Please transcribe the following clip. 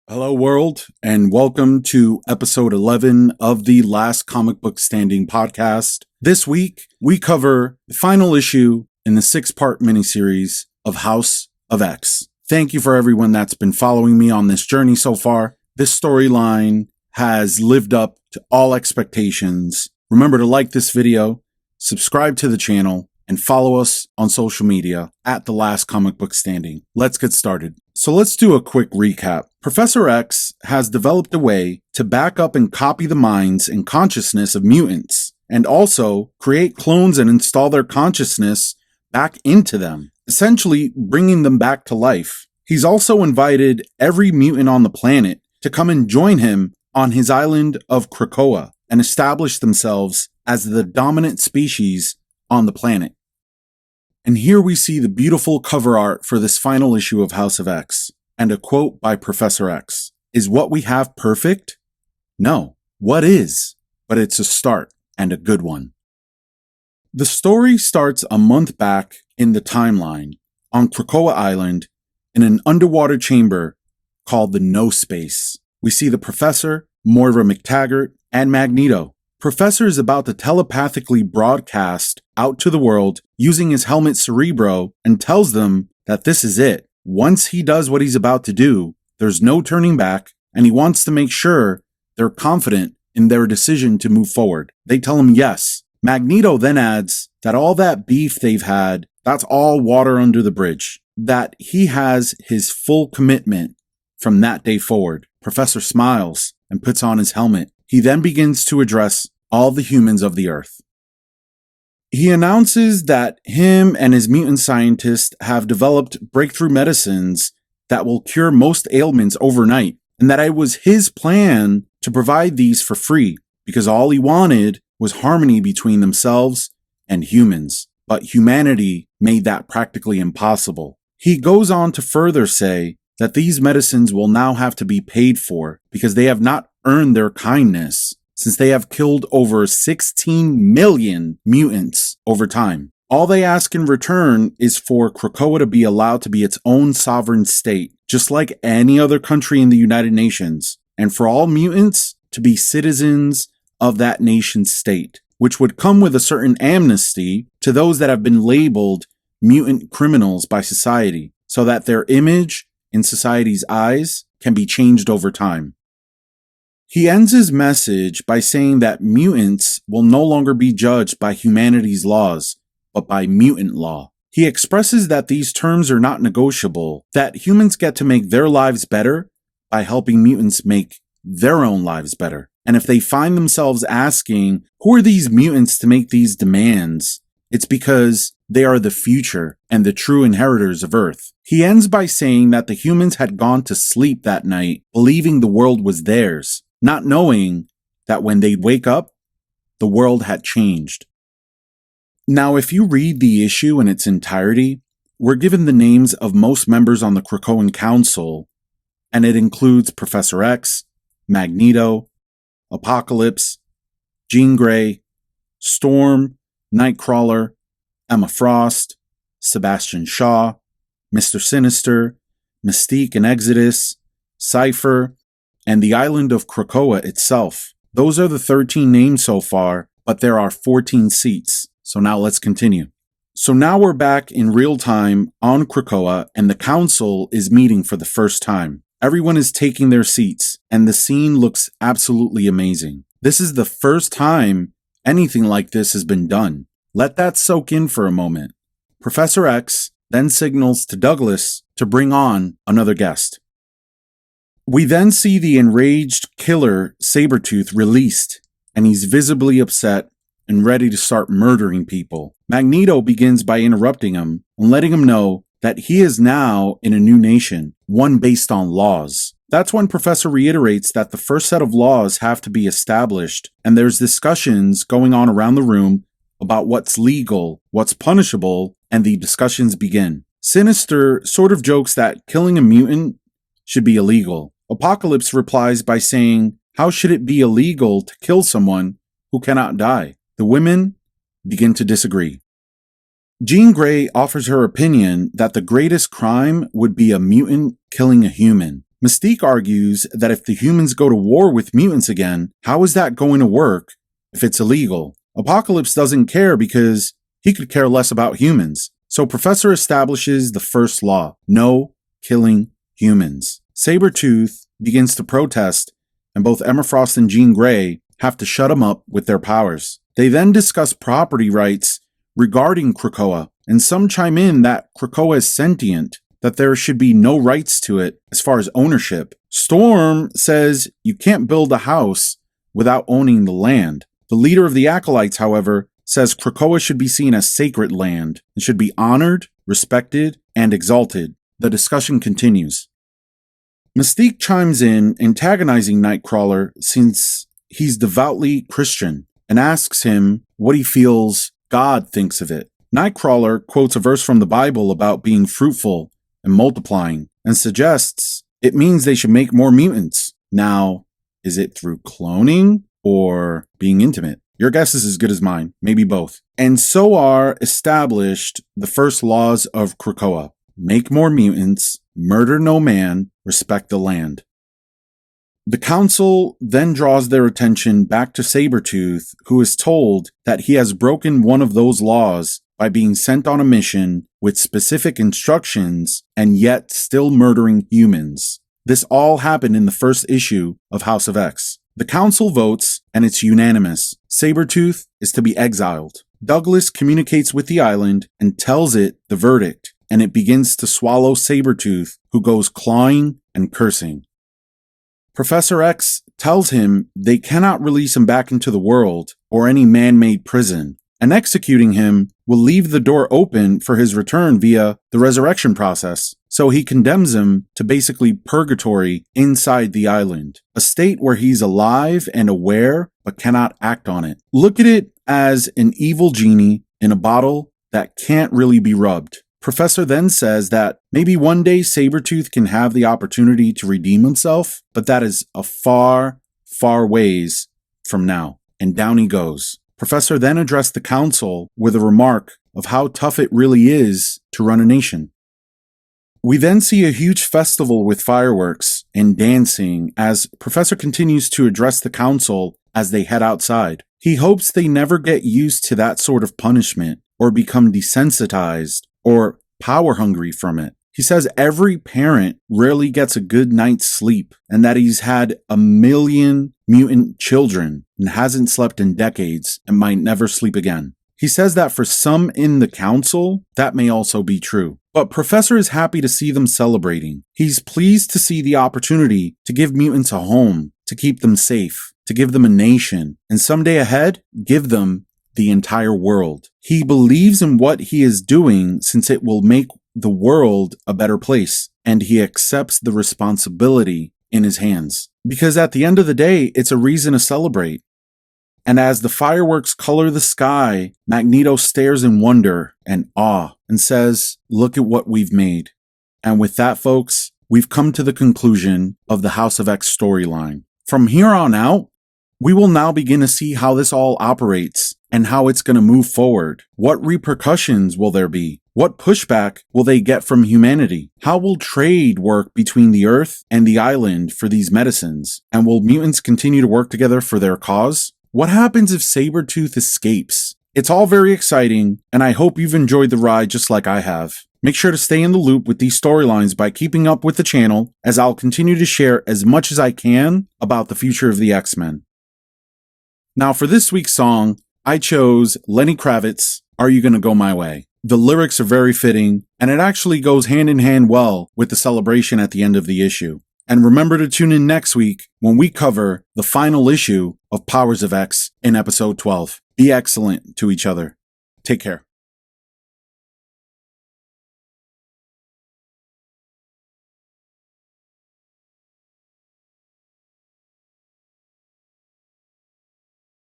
Hello, world, and welcome to episode 11 of the Last Comic Book Standing podcast. This week, we cover the final issue in the 6-part miniseries of House of X. Thank you for everyone that's been following me on this journey so far. This storyline has lived up to all expectations. Remember to like this video, subscribe to the channel, and follow us on social media at The Last Comic Book Standing. Let's get started. So let's do a quick recap. Professor X has developed a way to back up and copy the minds and consciousness of mutants, and also create clones and install their consciousness back into them, essentially bringing them back to life. He's also invited every mutant on the planet to come and join him on his island of Krakoa and establish themselves as the dominant species on the planet. And here we see the beautiful cover art for this final issue of House of X, and a quote by Professor X. Is what we have perfect? No. What is? But it's a start, and a good one. The story starts a month back in the timeline, on Krakoa Island, in an underwater chamber called the No Space. We see the Professor, Moira McTaggart, and Magneto. Professor is about to telepathically broadcast out to the world using his helmet Cerebro and tells them that this is it. Once he does what he's about to do, there's no turning back, and he wants to make sure they're confident in their decision to move forward. They tell him yes. Magneto then adds that all that beef they've had, that's all water under the bridge, that he has his full commitment from that day forward. Professor smiles and puts on his helmet. He then begins to address all the humans of the Earth. He announces that him and his mutant scientists have developed breakthrough medicines that will cure most ailments overnight, and that it was his plan to provide these for free because all he wanted was harmony between themselves and humans. But humanity made that practically impossible. He goes on to further say that these medicines will now have to be paid for because they have not earned their kindness since they have killed over 16 million mutants over time. All they ask in return is for Krakoa to be allowed to be its own sovereign state, just like any other country in the United Nations, and for all mutants to be citizens of that nation's state, which would come with a certain amnesty to those that have been labeled mutant criminals by society, so that their image in society's eyes can be changed over time. He ends his message by saying that mutants will no longer be judged by humanity's laws, but by mutant law. He expresses that these terms are not negotiable, that humans get to make their lives better by helping mutants make their own lives better. And if they find themselves asking, who are these mutants to make these demands? It's because they are the future and the true inheritors of Earth. He ends by saying that the humans had gone to sleep that night, believing the world was theirs, not knowing that when they'd wake up, the world had changed. Now, if you read the issue in its entirety, we're given the names of most members on the Krakoan Council, and it includes Professor X, Magneto, Apocalypse, Jean Grey, Storm, Nightcrawler, Emma Frost, Sebastian Shaw, Mr. Sinister, Mystique and Exodus, Cypher, and the island of Krakoa itself. Those are the 13 names so far, but there are 14 seats. So now let's continue. So now we're back in real time on Krakoa, and the council is meeting for the first time. Everyone is taking their seats, and the scene looks absolutely amazing. This is the first time anything like this has been done. Let that soak in for a moment. Professor X then signals to Douglas to bring on another guest. We then see the enraged killer Sabretooth released, and he's visibly upset and ready to start murdering people. Magneto begins by interrupting him and letting him know that he is now in a new nation, one based on laws. That's when Professor reiterates that the first set of laws have to be established, and there's discussions going on around the room about what's legal, what's punishable, and the discussions begin. Sinister sort of jokes that killing a mutant should be illegal. Apocalypse replies by saying, how should it be illegal to kill someone who cannot die? The women begin to disagree. Jean Grey offers her opinion that the greatest crime would be a mutant killing a human. Mystique argues that if the humans go to war with mutants again, how is that going to work if it's illegal? Apocalypse doesn't care because he could care less about humans. So Professor establishes the first law: no killing humans. Sabretooth begins to protest, and both Emma Frost and Jean Grey have to shut him up with their powers. They then discuss property rights regarding Krakoa, and some chime in that Krakoa is sentient, that there should be no rights to it as far as ownership. Storm says you can't build a house without owning the land. The leader of the Acolytes, however, says Krakoa should be seen as sacred land and should be honored, respected, and exalted. The discussion continues. Mystique chimes in, antagonizing Nightcrawler since he's devoutly Christian, and asks him what he feels God thinks of it. Nightcrawler quotes a verse from the Bible about being fruitful and multiplying, and suggests it means they should make more mutants. Now, is it through cloning or being intimate? Your guess is as good as mine, maybe both. And so are established the first laws of Krakoa: make more mutants, murder no man, respect the land. The council then draws their attention back to Sabretooth, who is told that he has broken one of those laws by being sent on a mission with specific instructions and yet still murdering humans. This all happened in the first issue of House of X. The council votes, and it's unanimous. Sabretooth is to be exiled. Douglas communicates with the island and tells it the verdict, and it begins to swallow Sabretooth, who goes clawing and cursing. Professor X tells him they cannot release him back into the world or any man-made prison, and executing him will leave the door open for his return via the resurrection process. So he condemns him to basically purgatory inside the island, a state where he's alive and aware but cannot act on it. Look at it as an evil genie in a bottle that can't really be rubbed. Professor then says that maybe one day Sabretooth can have the opportunity to redeem himself, but that is a far, far ways from now. And down he goes. Professor then addressed the council with a remark of how tough it really is to run a nation. We then see a huge festival with fireworks and dancing as Professor continues to address the council as they head outside. He hopes they never get used to that sort of punishment or become desensitized or power hungry from it. He says every parent rarely gets a good night's sleep and that he's had 1 million mutant children and hasn't slept in decades and might never sleep again. He says that for some in the council, that may also be true. But Professor is happy to see them celebrating. He's pleased to see the opportunity to give mutants a home, to keep them safe, to give them a nation, and someday ahead, give them the entire world. He believes in what he is doing since it will make the world a better place, and he accepts the responsibility in his hands. Because at the end of the day, it's a reason to celebrate. And as the fireworks color the sky, Magneto stares in wonder and awe and says, "Look at what we've made." And with that, folks, we've come to the conclusion of the House of X storyline. From here on out, we will now begin to see how this all operates and how it's going to move forward. What repercussions will there be? What pushback will they get from humanity? How will trade work between the Earth and the island for these medicines? And will mutants continue to work together for their cause? What happens if Sabretooth escapes? It's all very exciting, and I hope you've enjoyed the ride just like I have. Make sure to stay in the loop with these storylines by keeping up with the channel, as I'll continue to share as much as I can about the future of the X-Men. Now for this week's song, I chose Lenny Kravitz, "Are You Gonna Go My Way?" The lyrics are very fitting, and it actually goes hand in hand well with the celebration at the end of the issue. And remember to tune in next week when we cover the final issue of Powers of X in episode 12. Be excellent to each other. Take care.